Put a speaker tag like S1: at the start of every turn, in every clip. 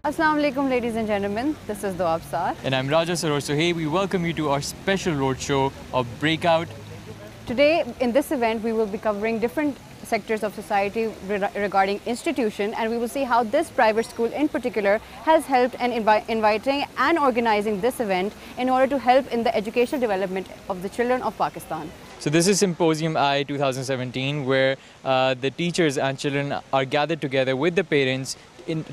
S1: Assalamu alaikum, ladies and gentlemen. This is Doab Sar.
S2: And I'm Raja Saror. So hey, we welcome you to our special roadshow of Breakout.
S1: Today, in this event, we will be covering different sectors of society regarding institution, and we will see how this private school in particular has helped in inviting and organizing this event in order to help in the educational development of the children of Pakistan.
S2: So this is Symposium I 2017, where the teachers and children are gathered together with the parents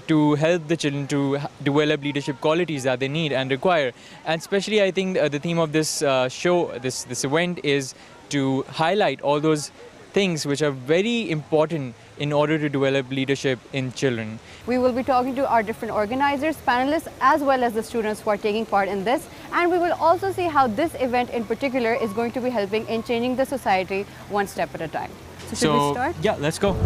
S2: to help the children to develop leadership qualities that they need and require. And especially, I think the theme of this show, this event, is to highlight all those things which are very important in order to develop leadership in children.
S1: We will be talking to our different organizers, panelists, as well as the students who are taking part in this. And we will also see how this event in particular is going to be helping in changing the society one step at a time. So should we start?
S2: Yeah, let's go.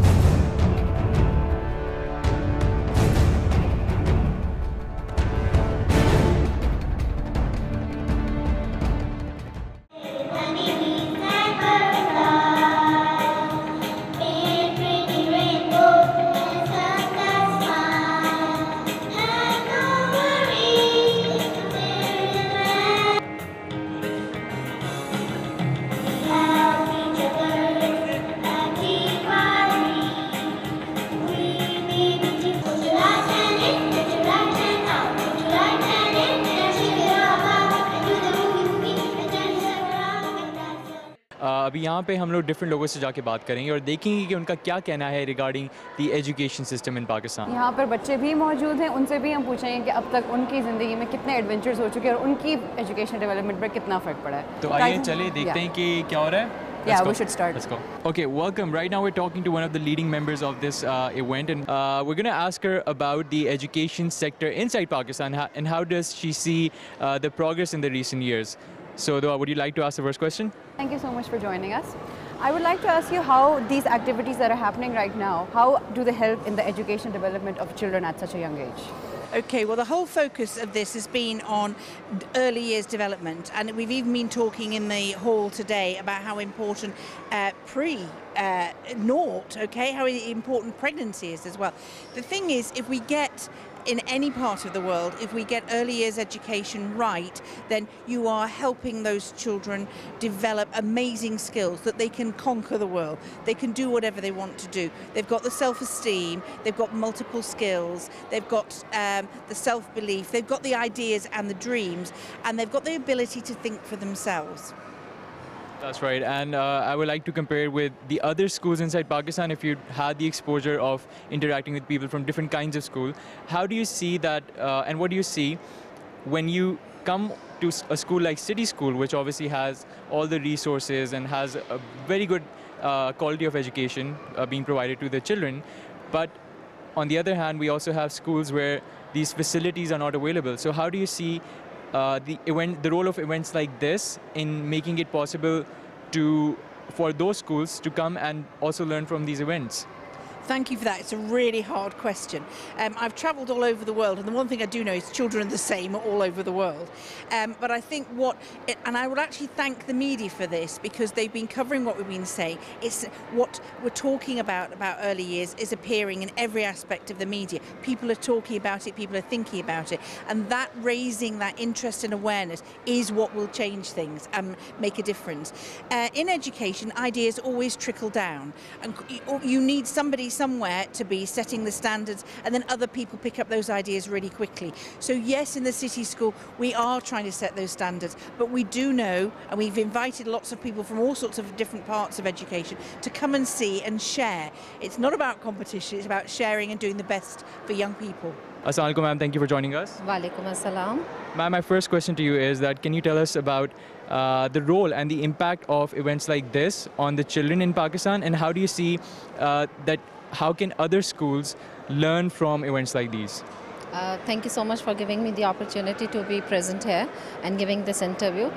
S2: अभी यहाँ पे हम लोग different लोगों से जाके बात करेंगे और देखेंगे कि उनका क्या कहना है regarding the education system in Pakistan.
S1: यहाँ पर बच्चे भी मौजूद हैं, उनसे भी हम पूछेंगे कि अब तक उनकी ज़िंदगी में कितने एडवेंचर्स हो चुके हैं और उनकी एजुकेशन डेवलपमेंट पर कितना फ़र्क पड़ा है।
S2: तो आइए चले देखते हैं कि क्या हो रहा है।
S1: Yeah, we should start.
S2: Let's go. Okay, welcome. Right now we're talking to one of the leading members of this event, and we're going to ask her about the education sector inside Pakistan and how does she see the progress in the recent years. So, Dua, would you like to ask the first question?
S1: Thank you so much for joining us. I would like to ask you how these activities that are happening right now, how do they help in the education development of children at such a young age?
S3: Okay, well, the whole focus of this has been on early years development, and we've even been talking in the hall today about how important naught, okay, how important pregnancy is as well. The thing is, if we get in any part of the world, if we get early years education right, then you are helping those children develop amazing skills that they can conquer the world. They can do whatever they want to do. They've got the self-esteem, they've got multiple skills, they've got the self-belief, they've got the ideas and the dreams, and they've got the ability to think for themselves.
S2: That's right, and I would like to compare it with the other schools inside Pakistan. If you had the exposure of interacting with people from different kinds of school, how do you see that, and what do you see when you come to a school like City School, which obviously has all the resources and has a very good quality of education being provided to the children, but on the other hand, we also have schools where these facilities are not available. So how do you see the role of events like this in making it possible for those schools to come and also learn from these events?
S3: Thank you for that. It's a really hard question. I've travelled all over the world, and the one thing I do know is children are the same all over the world. But I think and I would actually thank the media for this, because they've been covering what we've been saying. It's what we're talking about early years is appearing in every aspect of the media. People are talking about it, people are thinking about it, and that raising that interest and awareness is what will change things and make a difference. In education, ideas always trickle down, and you need somebody somewhere to be setting the standards, and then other people pick up those ideas really quickly. So yes, in the City School we are trying to set those standards, but we do know, and we've invited lots of people from all sorts of different parts of education to come and see and share. It's not about competition, it's about sharing and doing the best for young people.
S2: Assalamu alaikum, ma'am. Thank you for joining us.
S4: Walaikum assalam.
S2: Ma'am, my first question to you is that can you tell us about the role and the impact of events like this on the children in Pakistan, and how do you see how can other schools learn from events like these?
S4: Thank you so much for giving me the opportunity to be present here and giving this interview.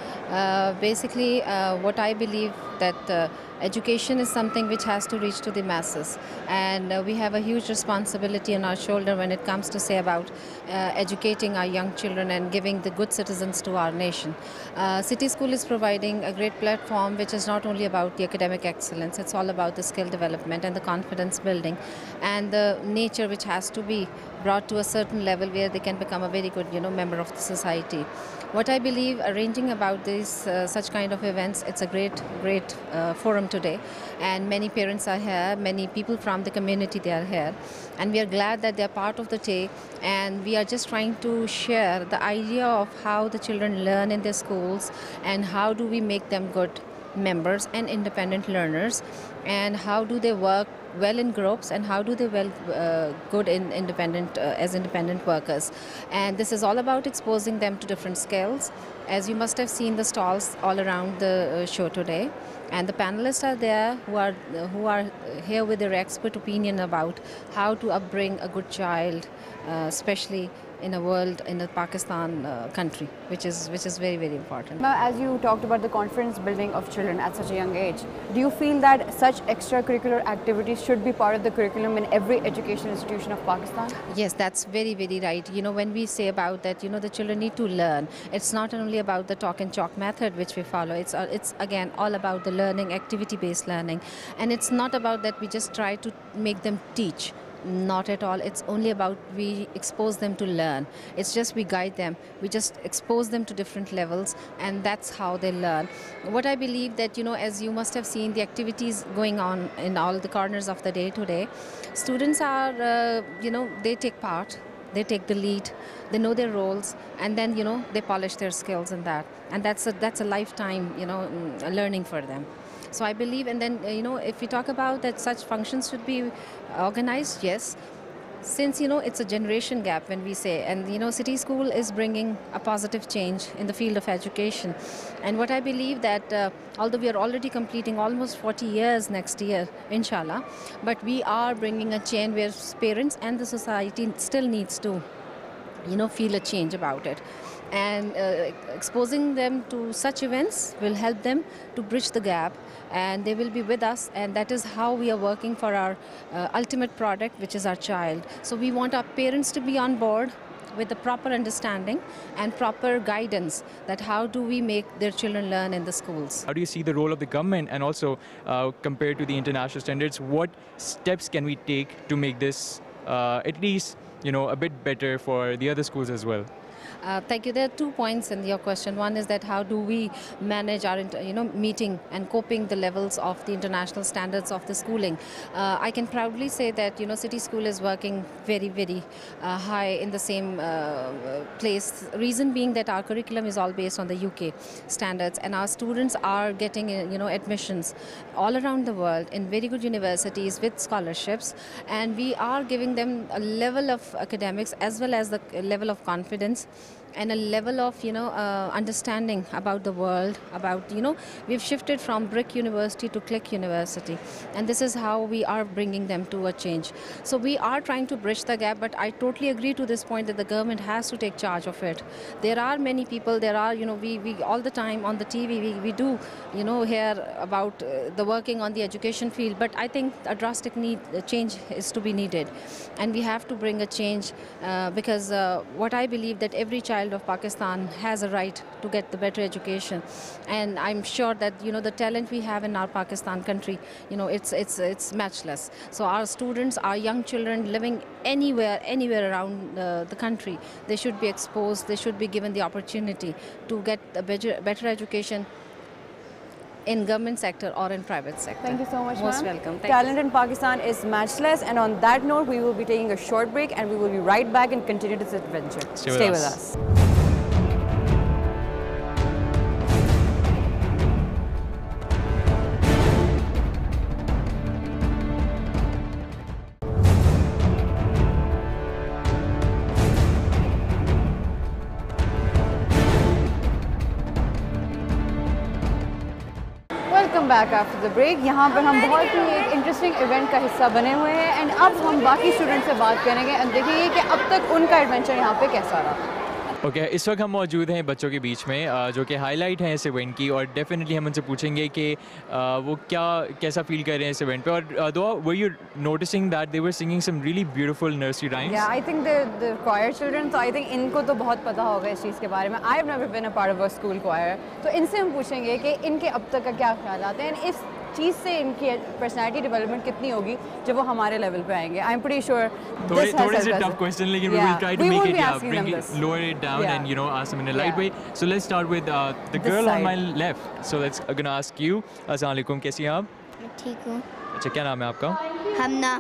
S4: Basically, what I believe that education is something which has to reach to the masses, and we have a huge responsibility on our shoulder when it comes to say about educating our young children and giving the good citizens to our nation. City School is providing a great platform which is not only about the academic excellence, it's all about the skill development and the confidence building and the nature which has to be brought to a certain level where they can become a very good, member of the society. What I believe arranging about these such kind of events, it's a great forum today, and many parents are here, many people from the community they are here, and we are glad that they are part of the day, and we are just trying to share the idea of how the children learn in their schools and how do we make them good members and independent learners, and how do they work well in groups, and how do they good in independent workers. And this is all about exposing them to different skills. As you must have seen the stalls all around the show today, and the panelists are there who are here with their expert opinion about how to upbring a good child, especially in a Pakistan country, which is very important.
S1: Now, as you talked about the confidence building of children at such a young age, do you feel that such extracurricular activities should be part of the curriculum in every educational institution of Pakistan?
S4: Yes, that's very right. When we say about that, the children need to learn. It's not only about the talk and chalk method which we follow. It's again all about the learning, activity-based learning, and it's not about that we just try to make them teach. Not at all. It's only about we expose them to learn. It's just we guide them. We just expose them to different levels, and that's how they learn. What I believe that, as you must have seen the activities going on in all the corners of the day today, students are, they take part. They take the lead, they know their roles, and then, they polish their skills in that. And that's a lifetime, learning for them. So I believe, and then, if we talk about that such functions should be organized, yes. Since, it's a generation gap when we say, and, City School is bringing a positive change in the field of education. And what I believe that, although we are already completing almost 40 years next year, inshallah, but we are bringing a change where parents and the society still needs to, feel a change about it. And exposing them to such events will help them to bridge the gap, and they will be with us, and that is how we are working for our ultimate product, which is our child. So we want our parents to be on board with the proper understanding and proper guidance that how do we make their children learn in the schools.
S2: How do you see the role of the government, and also compared to the international standards, what steps can we take to make this at least a bit better for the other schools as well?
S4: Thank you. There are 2 points in your question. One is that how do we manage our, meeting and coping the levels of the international standards of the schooling. I can proudly say that, City School is working very high in the same place. Reason being that our curriculum is all based on the UK standards, and our students are getting, admissions all around the world in very good universities with scholarships, and we are giving them a level of academics as well as the level of confidence and a level of understanding about the world, about we've shifted from Brick University to Click University, and this is how we are bringing them to a change. So we are trying to bridge the gap, but I totally agree to this point that the government has to take charge of it. There are many people, there are we all the time on the TV we do hear about the working on the education field, but I think a drastic change is to be needed, and we have to bring a change because what I believe that every child of Pakistan has a right to get the better education, and I'm sure that the talent we have in our Pakistan country, it's matchless. So our students, our young children living anywhere around the country, they should be exposed, they should be given the opportunity to get a better education in government sector or in private sector.
S1: Thank you so much,
S4: Most
S1: ma'am.
S4: welcome.
S1: Talent in Pakistan is matchless, and on that note, we will be taking a short break, and we will be right back and continue this adventure.
S2: Stay with us.
S1: Welcome back after the break. यहाँ पर हम बहुत ही एक interesting event का हिस्सा बने हुए हैं, एंड अब हम बाकी स्टूडेंट से बात करेंगे एंड देखेंगे कि अब तक उनका एडवेंचर यहाँ पे कैसा रहा।
S2: ओके, इस वक्त हम मौजूद हैं बच्चों के बीच में जो कि हाईलाइट हैं इस इवेंट की, और डेफिनेटली हम उनसे पूछेंगे कि वो कैसा फील कर रहे हैं इस इवेंट पे। और दुआ, were you noticing that they were singing some really beautiful nursery rhymes?
S1: या I think the choir children, तो आई थिंक इनको तो बहुत पता होगा इस चीज़ के बारे में। I have never been a part of a school choir, तो इनसे हम पूछेंगे कि इनके अब तक का क्या ख्याल आते हैं, एंड चीज़ से इनकी पर्सनैलिटी डेवलपमेंट कितनी होगी जब वो हमारे लेवल पे आएंगे. आई एम प्रीटी श्योर
S2: थोड़े से टफ क्वेश्चन, लेकिन we will try to make it, bring it, lower it down and ask them in a light way. So let's start with the girl on my left. So let's gonna ask you. Assalamu alaikum, कैसी हैं आप?
S5: ठीक हूँ.
S2: अच्छा, क्या नाम है आपका?
S5: हमना.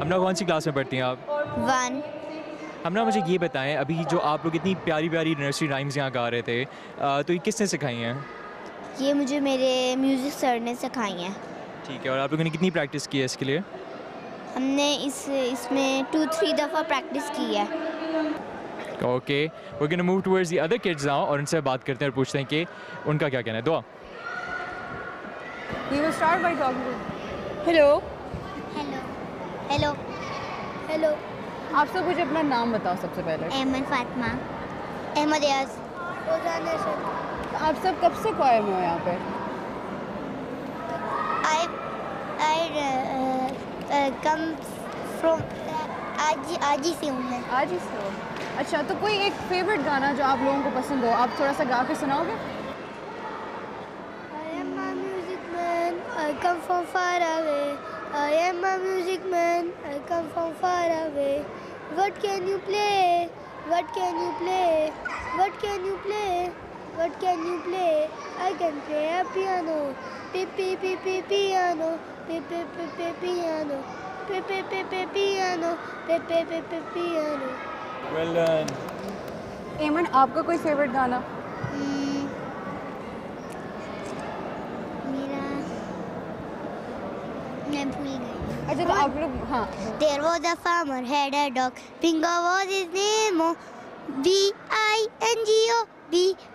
S2: हमना कौन सी क्लास में पढ़ती हैं आप?
S5: 1.
S2: हमना मुझे ये बताएं, अभी जो आप लोग इतनी प्यारी प्यारी नर्सरी राइम्स यहाँ गा रहे थे, तो ये किसने सिखाई हैं?
S5: ये मुझे मेरे म्यूज़िक सर ने सिखाई हैं.
S2: ठीक है, और आप लोगों ने कितनी प्रैक्टिस की है इसके लिए?
S5: हमने इसमें 2-3 दफ़ा प्रैक्टिस की है.
S2: Okay, we're gonna move towards the other kids now और उनसे बात करते हैं और पूछते हैं कि उनका क्या कहना है. दुआ.
S1: We will start by talking to.
S5: Hello. Hello. Hello. Hello.
S1: आप सब मुझे अपना नाम बताओ सबसे पहले.
S5: अहमद फातिमा. अहमद यास.
S1: आप सब कब से क्वायर में हो यहाँ पे?
S5: I come from आज ही से हूँ मैं.
S1: आज ही से हो. अच्छा, तो कोई एक फेवरेट गाना जो आप लोगों को पसंद हो, आप थोड़ा सा गा के सुनाओगे?
S5: I am a music man, I come from far away. I am a music man, I come from far away. What can you play? What can you play? What can you play? What can you play? I can play a piano. Piano. Piano. Piano.
S2: Well done.
S1: एमन, आपका कोई favourite गाना?
S5: मेरा मैं भूल गई.
S1: अच्छा, तो आप लोग. हाँ.
S5: There was a farmer had a dog. Bingo was his name. Bingo. Bingo.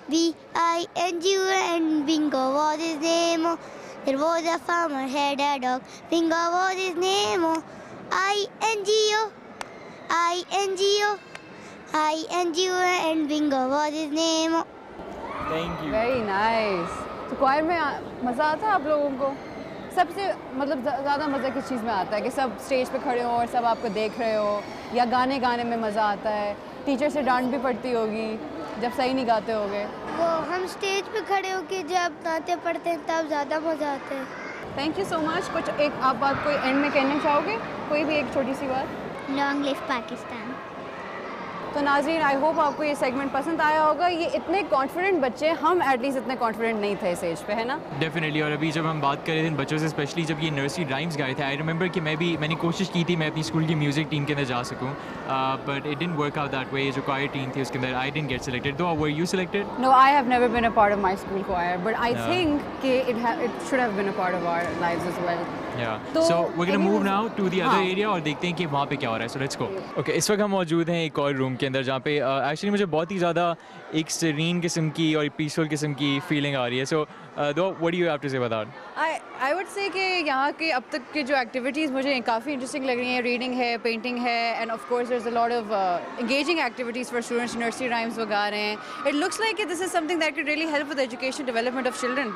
S5: Bingo and Bingo was his name. There was a farmer had a dog. Bingo was his name. Bingo. Bingo and Bingo was his name.
S2: Thank you.
S1: Very nice. तो क्वायर में मज़ा आता है आप लोगों को? सबसे मतलब ज़्यादा मज़ा किस चीज़ में आता है कि सब स्टेज पे खड़े हो और सब आपको देख रहे हो, या गाने में मज़ा आता है? टीचर से डांट भी पड़ती होगी जब सही नहीं गाते होगे?
S5: वो हम स्टेज पे खड़े होके जब गाते पढ़ते हैं तब ज़्यादा मज़ा आता है.
S1: Thank you so much. कुछ एक आप बात कोई एंड में कहना चाहोगे? कोई भी एक छोटी सी बात?
S5: Long live Pakistan.
S1: तो नाज़रीन, आई होप आपको ये सेगमेंट पसंद आया होगा. ये इतने कॉन्फिडेंट बच्चे, हम एटलीस्ट इतने कॉन्फिडेंट नहीं थे इस एज पे, है ना?
S2: डेफिनेटली. और अभी जब हम बात कर रहे थे इन बच्चों से, स्पेशली जब ये नर्सरी राइम्स गाए थे, आई रिमेंबर कि मैंने कोशिश की थी मैं अपनी स्कूल की म्यूज़िक टीम के अंदर जा सकूँ, but it didn't work out that way. जो क्वायर टीम थी उसके अंदर आई डिडंट गेट सिलेक्टेड. तो were you selected?
S1: No, I have never been a part of my school choir, but I think कि it should have been a part of our lives as well.
S2: तो we're gonna move now to the other area और देखते हैं कि वहाँ पे क्या हो रहा है. So let's go. Okay, इस वक्त हम मौजूद हैं एक और रूम के अंदर जहाँ पे एक्चुअली मुझे बहुत ही ज़्यादा एक सीरीन किस्म की और पीसफुल किस्म की फीलिंग आ रही है. So what do you have to say about that?
S1: I would say कि यहाँ के अब तक की जो एक्टिविटीज़ मुझे काफ़ी इंटरेस्टिंग लग रही हैं. रीडिंग है, पेंटिंग है, and of course there is a lot of engaging activities for students. Nursery rhymes वो गा रहे हैं. It looks like this is something that can really help with education development of children.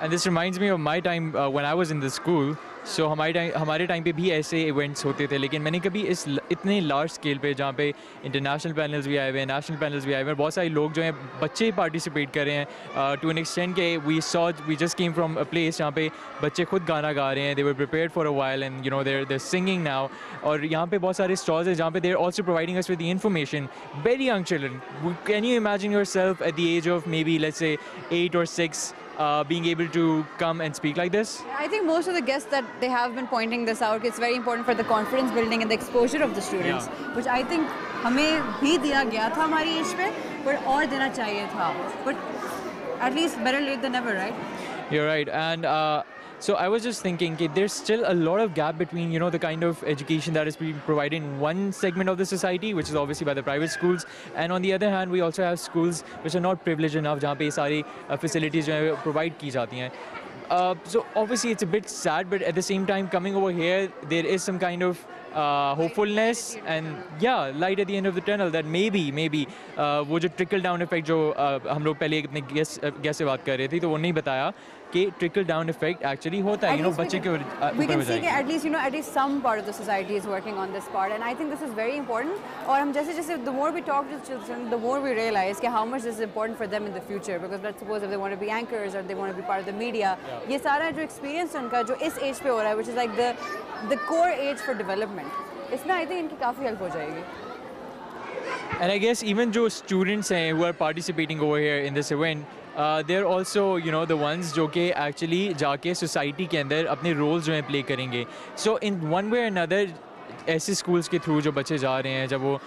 S2: And this reminds me of my time when I was in the school. So हमारे time पे भी ऐसे events होते थे, लेकिन मैंने कभी इतने लार्ज स्केल पे जहाँ पे इंटरनेशनल पैनल्स भी आए हुए हैं, नेशनल पैनल्स भी आए हुए हैं, बहुत सारे लोग जो हैं बच्चे पार्टिसिपेट कर रहे हैं टू एन एक्सटेंड के we just came from a place जहाँ पे बच्चे खुद गाना गा रहे हैं. They were prepared for a while and they're singing now. और यहाँ पे बहुत सारे स्टॉल्स हैं जहाँ पे they are also providing us with the information. Very young children, can you imagine yourself at the age of maybe let's say 8 or 6 being able to come and speak like this?
S1: I think most of the guests that they have been pointing this out. It's very important for the confidence building and the exposure of the students, which I think हमें भी दिया गया था हमारी as पे, but और देना चाहिए था. But at least better late than never, right?
S2: You're right. And so I was just thinking that there's still a lot of gap between, the kind of education that is being provided in one segment of the society, which is obviously by the private schools, and on the other hand, we also have schools which are not privileged enough, जहाँ पे ये सारी facilities जो हैं provide की जाती हैं. So obviously it's a bit sad, but at the same time, coming over here, there is some kind of hopefulness and light at the end of the tunnel that maybe वो जो trickle down effect जो हम लोग पहले अपने guest से बात कर रहे थे तो वो नहीं बताया कि trickle down effect actually होता है, बच्चे के ऊपर
S1: we can see कि at least some part of the society is working on this part, and I think this is very important. और हम जैसे the more we talk to children, the more we realize कि how much this is important for them in the future, because let's suppose if they want to be anchors or they want to be part of the media, ये सारा जो experience उनका जो इस age पे हो रहा है, which is like the core age for development, इसमें I think इनकी काफ़ी help हो जाएगी.
S2: And I guess even जो students हैं who are participating over here in this event, they're also the ones जो कि actually जाके society के अंदर अपने roles जो हैं play करेंगे. So in one way or another ऐसे schools के through जो बच्चे जा रहे हैं, जब वो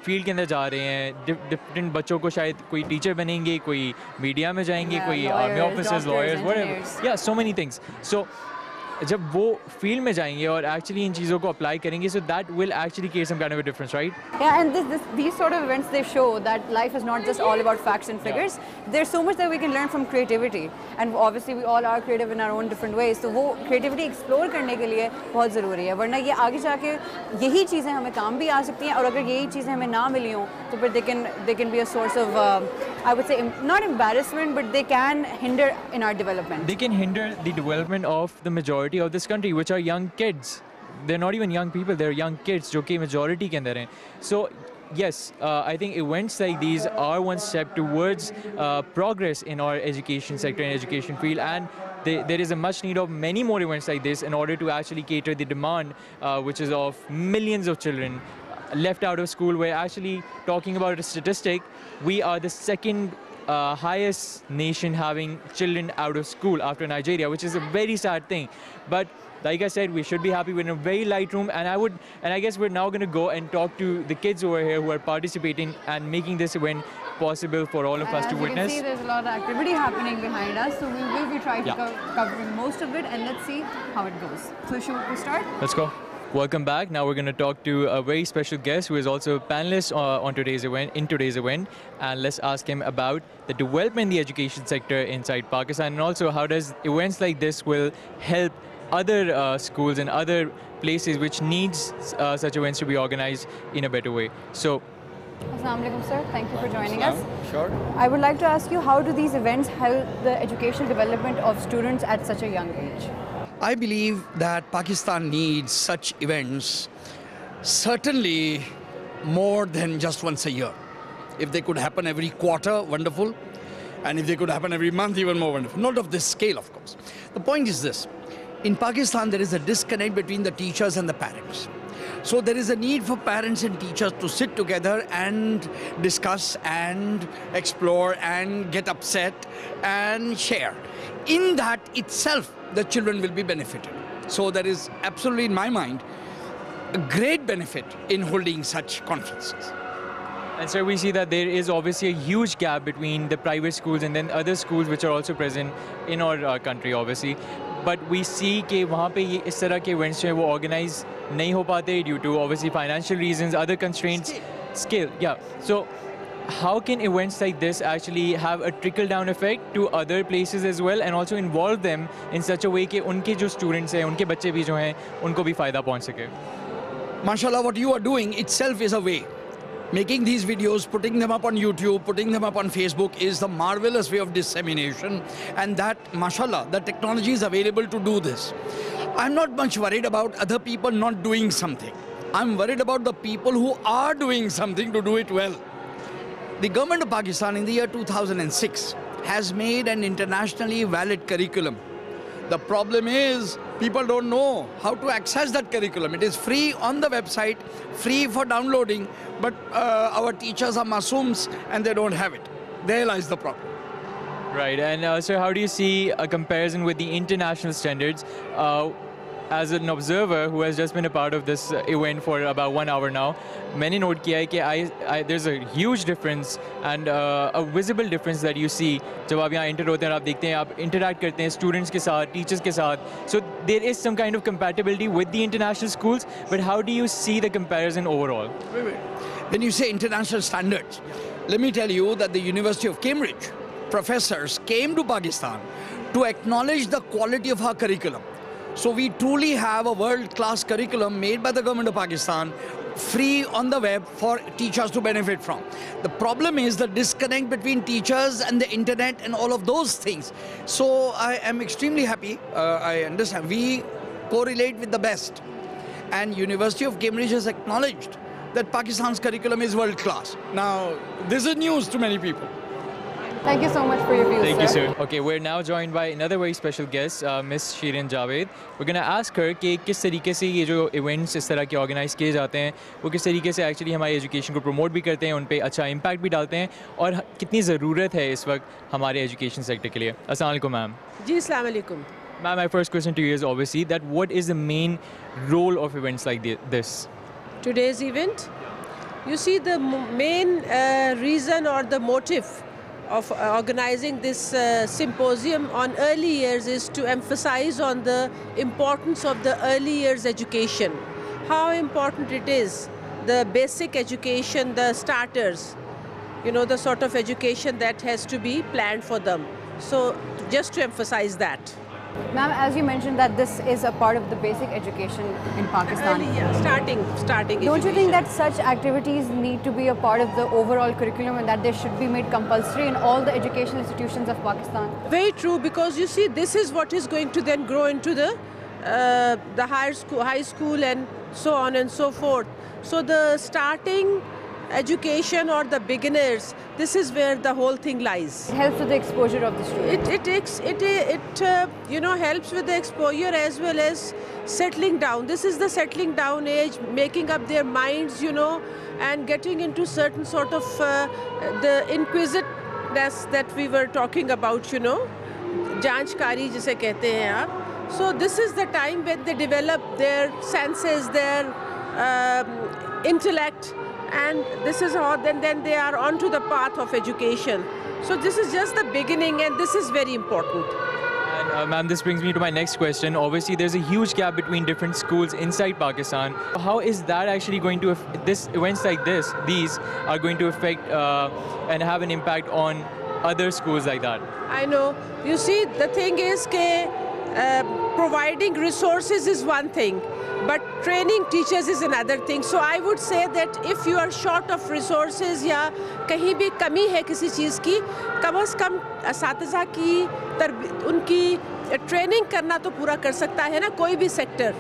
S2: field के अंदर जा रहे हैं, different बच्चों को शायद कोई teacher बनेंगे, कोई media में जाएंगे, कोई army officers, lawyers, whatever. Yeah, so many things. So जब वो फील्ड में जाएंगे और एक्चुअली इन चीज़ों को अप्लाई करेंगे, so that will actually create some kind of a difference, right?
S1: Yeah, and these sort of events, they show that life is not just all about facts and figures. There's so much that we can learn from creativity, and obviously we all are creative in our own different ways. So वो creativity explore करने के लिए बहुत ज़रूरी है, वरना ये आगे जाके यही चीज़ें हमें काम भी आ सकती हैं, और अगर यही चीज़ें हमें ना मिली हों तो फिर they can be a source of I would say not embarrassment, but they can hinder in our development.
S2: They can hinder the development of the majority of this country, which are young kids. They're not even young people, they're young kids जो कि majority के अंदर हैं. So yes, I think events like these are one step towards progress in our education sector and education field, and there is a much need of many more events like this in order to actually cater the demand which is of millions of children left out of school. We're actually talking about a statistic. We are the second highest nation having children out of school after Nigeria, which is a very sad thing. But like I said, we should be happy. We're in a very light room, and I guess we're now going to go and talk to the kids over here who are participating and making this event possible for all of us to witness.
S1: As you can see, there's a lot of activity happening behind us, so we will be trying to covering most of it, and let's see how it goes. So should we start?
S2: Let's go. Welcome back. Now we're going to talk to a very special guest who is also a panelist in today's event, and let's ask him about the development in the education sector inside Pakistan, and also how does events like this will help other schools and other places which needs such events to be organized in a better way. So,
S1: Assalamu alaikum, sir. Thank you for joining us.
S6: Sure.
S1: I would like to ask you, how do these events help the educational development of students at such a young age?
S6: I believe that Pakistan needs such events certainly more than just once a year. If they could happen every quarter, wonderful. And if they could happen every month, even more wonderful. Not of this scale, of course. The point is this. In Pakistan, there is a disconnect between the teachers and the parents. So there is a need for parents and teachers to sit together and discuss and explore and get upset and share. In that itself, the children will be benefited. So there is absolutely, in my mind, a great benefit in holding such conferences.
S2: And so we see that there is obviously a huge gap between the private schools and then other schools which are also present in our country, obviously. But we see कि वहाँ पे ये इस तरह के events जो हैं वो organize नहीं हो पाते due to obviously financial reasons, other constraints, scale. Yeah. So how can events like this actually have a trickle-down effect to other places as well, and also involve them in such a way कि उनके जो students हैं, उनके बच्चे भी जो हैं, उनको भी फायदा पहुँच सके?
S6: MashaAllah, what you are doing itself is a way. Making these videos, putting them up on YouTube, putting them up on Facebook is the marvelous way of dissemination, and that, mashallah, the technology is available to do this. I'm not much worried about other people not doing something. I'm worried about the people who are doing something to do it well. The government of Pakistan in the year 2006 has made an internationally valid curriculum. The problem is, people don't know how to access that curriculum. It is free on the website, free for downloading, but our teachers are masoons and they don't have it. There lies the problem.
S2: Right, and so how do you see a comparison with the international standards? As an observer who has just been a part of this event for about 1 hour now, मैंने note किया है कि there's a huge difference and a visible difference that you see जब आप यहाँ enter होते हैं और आप देखते हैं, आप interact करते हैं students के साथ, teachers के साथ. So there is some kind of compatibility with the international schools, but how do you see the comparison overall?
S6: When you say international standards, let me tell you that the University of Cambridge professors came to Pakistan to acknowledge the quality of our curriculum. So we truly have a world-class curriculum made by the government of Pakistan, free on the web for teachers to benefit from. The problem is the disconnect between teachers and the internet and all of those things. So I am extremely happy. I understand we correlate with the best, and University of Cambridge has acknowledged that Pakistan's curriculum is world class. Now this is news to many people.
S1: Thank you so much for your views,
S2: Thank you, sir. Okay, we're now joined by another very special guest, Miss Shirin Javed. We're going to ask her कि किस तरीके से ये जो events इस तरह के organize किए जाते हैं, वो किस तरीके से actually हमारी education को promote भी करते हैं, उन पे अच्छा impact भी डालते हैं, और कितनी ज़रूरत है इस वक्त हमारे education sector के लिए. अस्सलाम वालेकुम मैम.
S7: जी अस्सलाम वालेकुम.
S2: Ma'am, my first question to you is obviously that what is the main role of events like this?
S7: Today's event, you see the main reason or the motive of organizing this symposium on early years is to emphasize on the importance of the early years education. How important it is, the basic education, the starters, you know, the sort of education that has to be planned for them. So just to emphasize that.
S1: Ma'am, as you mentioned that this is a part of the basic education in Pakistan.
S7: Early, yeah, starting
S1: Don't you think
S7: education.
S1: that such activities need to be a part of the overall curriculum and that they should be made compulsory in all the educational institutions of Pakistan?
S7: Very true, because you see, this is what is going to then grow into the high school and so on and so forth. So the starting education or the beginners, this is where the whole thing lies.
S1: It helps with the exposure of the students.
S7: It you know, helps with the exposure as well as settling down. This is the settling down age, making up their minds, you know, and getting into certain sort of the inquisitiveness that we were talking about, you know, janchkari jise kehte hain aap. So this is the time when they develop their senses, their intellect, and this is how then they are onto the path of education. So this is just the beginning, and this is very important.
S2: And ma'am, this brings me to my next question. Obviously, there's a huge gap between different schools inside Pakistan. How is that actually going to, events like these are going to affect and have an impact on other schools like that?
S7: I know. You see, the thing is providing resources is one thing, but training teachers is another thing. So I would say that if you are short of resources या कहीं भी कमी है किसी चीज़ की, कम से कम असातिज़ा की उनकी ट्रेनिंग करना तो पूरा कर सकता है ना कोई भी sector.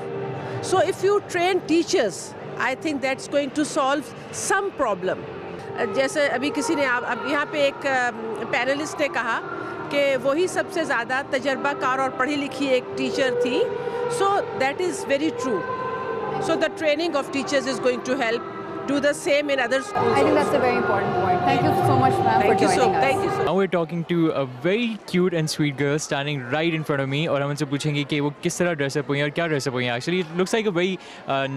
S7: So if you train teachers, I think that's going to solve some problem. जैसे अभी किसी ने अब यहाँ पे एक पैनलिस्ट ने कहा कि वही सबसे ज़्यादा तजर्बाकार और पढ़ी लिखी एक टीचर थी. So that is very true. So the training of teachers is going to help do the same in other schools.
S1: I think that's a very important point. Thank you so much, ma'am, for joining us.
S7: Thank you so.
S2: Now we're talking to a very cute and sweet girl standing right in front of me, और हम उनसे पूछेंगे कि वो किस तरह dress up हुई और क्या dress up हुई. Actually, it looks like a very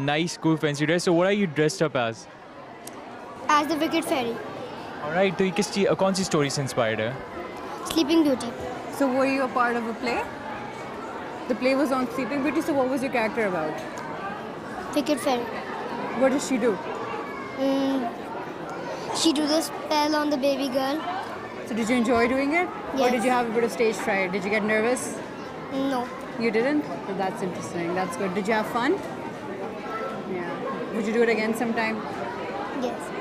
S2: nice, cool, fancy dress. So what are you dressed up as?
S5: As the Wicked Fairy.
S2: All right. तो ये कौन सी story से inspired है?
S5: Sleeping Beauty.
S1: So were you a part of a play? The play was on Sleeping Beauty, so what was your character about?
S5: Wicked Fairy.
S1: What does she do?
S5: She do the spell on the baby girl.
S1: So did you enjoy doing it? Or
S5: Yes.
S1: did you have a bit of stage fright? Did you get nervous?
S5: No.
S1: You didn't? So that's interesting. That's good. Did you have fun? Yeah. Would you do it again sometime?
S5: Yes.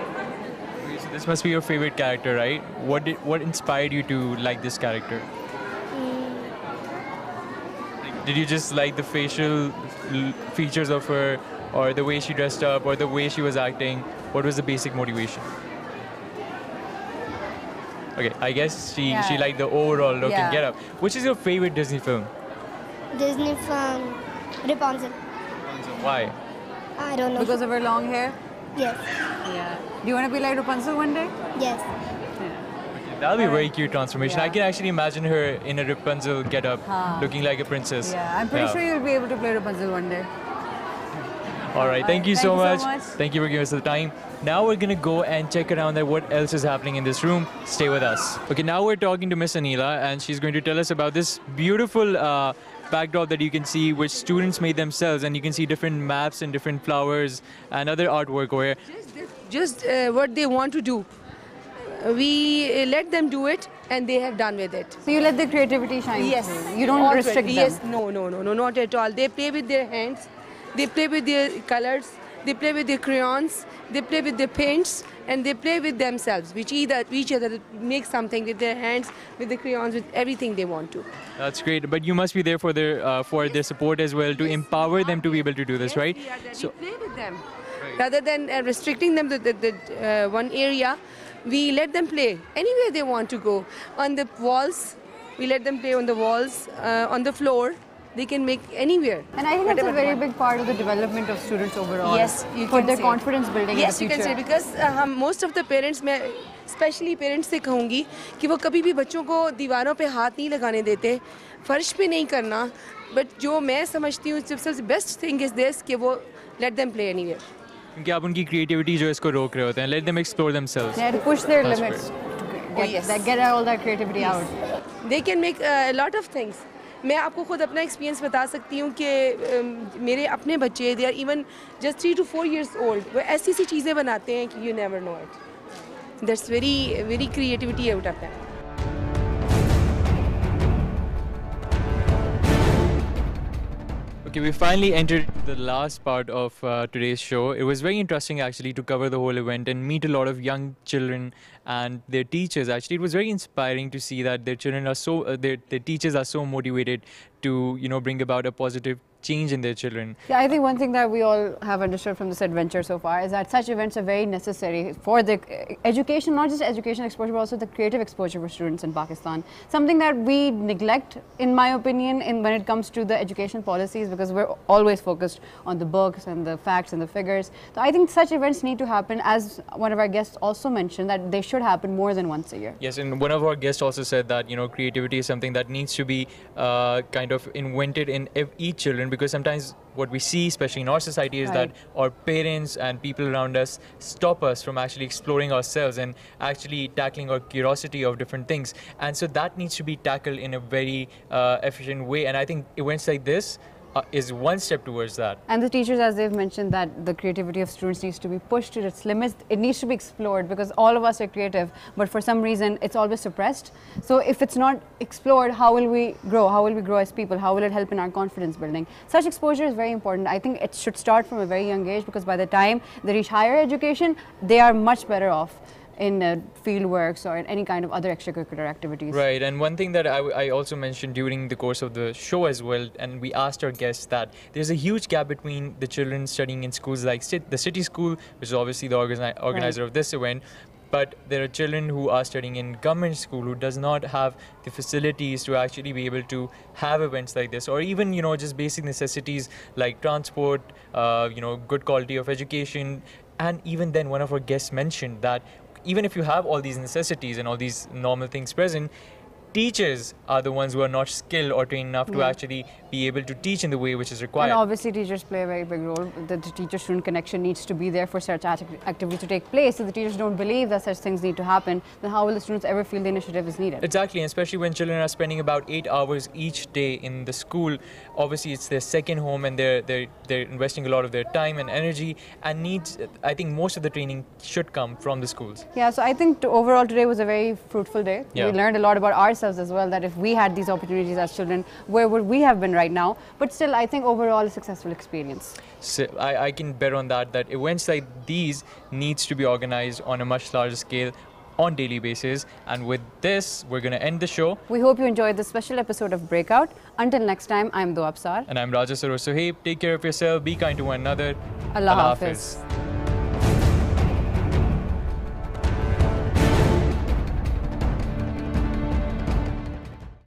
S2: So this must be your favorite character, right? What inspired you to like this character? Did you just like the facial features of her, or the way she dressed up, or the way she was acting? What was the basic motivation? Okay, I guess she liked the overall look and get up. Which is your favorite Disney film?
S5: Disney film. Rapunzel.
S2: Why?
S5: I don't know.
S1: Because of her long hair?
S5: Yes.
S1: Yeah. Do you want to be like Rapunzel one day?
S5: Yes.
S2: That'll be a very cute transformation.
S1: Yeah.
S2: I can actually imagine her in a Rapunzel get-up, looking like a princess.
S1: Yeah, I'm pretty sure you'll be able to play Rapunzel one day.
S2: All right, thank you so much.
S1: much.
S2: Thank you for giving us the time. Now we're gonna go and check around at what else is happening in this room. Stay with us. Okay, now we're talking to Miss Anila, and she's going to tell us about this beautiful backdrop that you can see, which students made themselves, and you can see different maps and different flowers and other artwork over here.
S8: Just what they want to do. We let them do it, and they have done with it.
S1: So you let the creativity shine
S8: Yes.
S1: through. You don't
S8: All
S1: restrict them.
S8: Yes, no, not at all. They play with their hands, they play with their colors, they play with their crayons, they play with their paints, and they play with themselves, which each other make something with their hands, with the crayons, with everything they want to.
S2: That's great. But you must be there for their support as well, to empower them to be able to do this, right?
S8: We are there.
S2: So
S8: We play with them. Rather than restricting them to the one area, we let them play anywhere they want to go. On the walls, we let them play on the walls, on the floor. They can make anywhere.
S1: And I think that's a
S8: whatever
S1: very
S8: they want.
S1: big part of the development of students overall.
S8: Yes, you
S1: for
S8: can
S1: their
S8: say.
S1: confidence building
S8: Yes,
S1: in the
S8: you
S1: future.
S8: can say, because most of the parents, मैं especially parents से कहूँगी कि वो कभी भी बच्चों को दीवारों पे हाथ नहीं लगाने देते, फर्श पे नहीं करना. But जो मैं समझती हूँ सबसे best thing is this कि वो let them play anywhere.
S2: क्योंकि आप उनकी creativity जो है इसको रोक रहे होते हैं. Let them explore themselves.
S1: They had to push their
S2: That's
S1: limits
S2: great.
S1: to get all that creativity out.
S8: They can make a lot of things. मैं आपको खुद अपना एक्सपीरियंस बता सकती हूँ कि मेरे अपने बच्चे they are even just 3 to 4 years old. वो ऐसी सी चीज़ें बनाते हैं कि you never know it. That's very creativity out of that.
S2: Okay, we finally entered the last part of today's show. It was very interesting actually to cover the whole event and meet a lot of young children and their teachers. Actually, it was very inspiring to see that their children are so, their teachers are so motivated to, you know, bring about a positive change in their children.
S1: Yeah, I think one thing that we all have understood from this adventure so far is that such events are very necessary for the education, not just education exposure, but also the creative exposure for students in Pakistan. Something that we neglect, in my opinion, when it comes to the education policies, because we're always focused on the books and the facts and the figures. So I think such events need to happen, as one of our guests also mentioned, that they should happen more than once a year.
S2: Yes, and one of our guests also said that, you know, creativity is something that needs to be kind of invented in each children, because sometimes what we see, especially in our society, is that our parents and people around us stop us from actually exploring ourselves and actually tackling our curiosity of different things. And so that needs to be tackled in a very efficient way. And I think events like this is one step towards that.
S1: And the teachers, as they've mentioned, that the creativity of students needs to be pushed to its limits. It needs to be explored, because all of us are creative, but for some reason it's always suppressed. So if it's not explored, how will we grow? How will we grow as people? How will it help in our confidence building? Such exposure is very important. I think it should start from a very young age, because by the time they reach higher education, they are much better off in field works or in any kind of other extracurricular activities.
S2: Right, and one thing that I also mentioned during the course of the show as well, and we asked our guests, that there's a huge gap between the children studying in schools like the City School, which is obviously the organizer of this event, but there are children who are studying in government school who does not have the facilities to actually be able to have events like this, or even, you know, just basic necessities like transport, you know, good quality of education. And even then, one of our guests mentioned that even if you have all these necessities and all these normal things present, teachers are the ones who are not skilled or trained enough to actually be able to teach in the way which is required.
S1: And obviously teachers play a very big role. The teacher-student connection needs to be there for such activities to take place. If the teachers don't believe that such things need to happen, then how will the students ever feel the initiative is needed?
S2: Exactly, and especially when children are spending about 8 hours each day in the school. Obviously it's their second home, and they're investing a lot of their time and energy, and I think most of the training should come from the schools.
S1: Yeah, so I think overall today was a very fruitful day.
S2: Yeah.
S1: We learned a lot about ourselves as well, that if we had these opportunities as children, where would we have been right now? But still, I think overall a successful experience.
S2: So I can bet on that events like these needs to be organized on a much larger scale on daily basis. And with this, we're going to end the show.
S1: We hope you enjoyed this special episode of Breakout. Until next time, I'm Dua Absar.
S2: And I'm Raja Sarosoheb. Take care of yourself. Be kind to one another.
S1: Allah Hafiz.